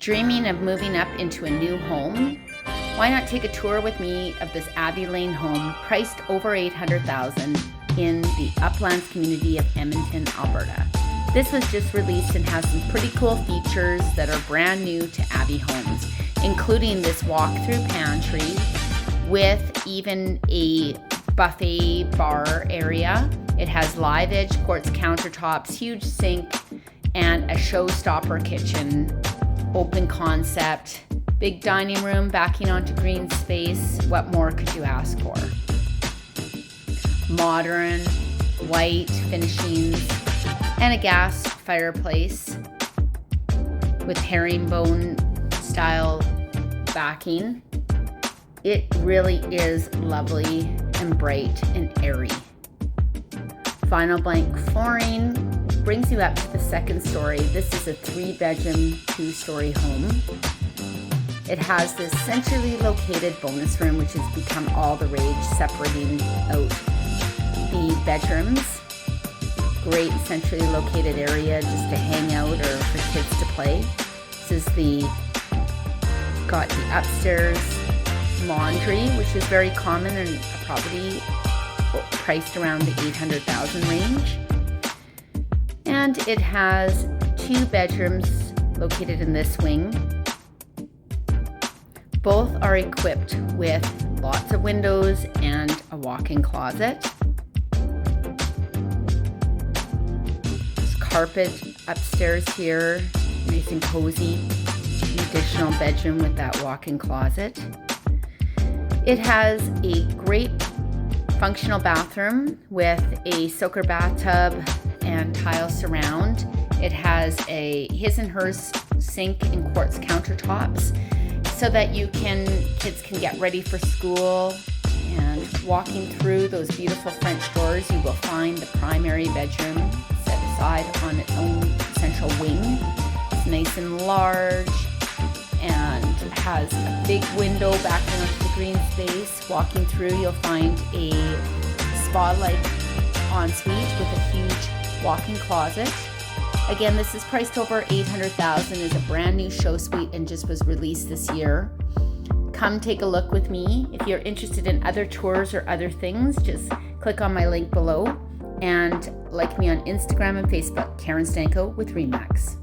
Dreaming of moving up into a new home? Why not take a tour with me of this Abbey Lane home priced over $800,000 in the Uplands community of Edmonton, Alberta. This was just released and has some pretty cool features that are brand new to AVI Homes, including this walk-through pantry with even a buffet bar area. It has live edge quartz countertops, huge sink, and a showstopper kitchen. Open concept, big dining room backing onto green space. What more could you ask for? Modern, white finishings, and a gas fireplace with herringbone style backing. It really is lovely and bright and airy. Vinyl blank flooring brings you up to the second story. This is a 3-bedroom, 2-story home. It has this centrally located bonus room, which has become all the rage, separating out the bedrooms. Great centrally located area just to hang out or for kids to play. This is got the upstairs laundry, which is very common in a property priced around the $800,000 range. And it has 2 bedrooms located in this wing. Both are equipped with lots of windows and a walk-in closet. There's carpet upstairs here, nice and cozy. An additional bedroom with that walk-in closet. It has a great functional bathroom with a soaker bathtub and tile surround. It has a his and hers sink and quartz countertops so that kids can get ready for school. And walking through those beautiful French doors, you will find the primary bedroom set aside on its own central wing. It's nice and large and has a big window backing onto the green space. Walking through, you'll find a spa-like ensuite with a huge walk-in closet. Again, this is priced over $800,000, is a brand new show suite and just was released this year. Come take a look with me. If you're interested in other tours or other things, just click on my link below and like me on Instagram and Facebook, Karen Stanko with RE/MAX.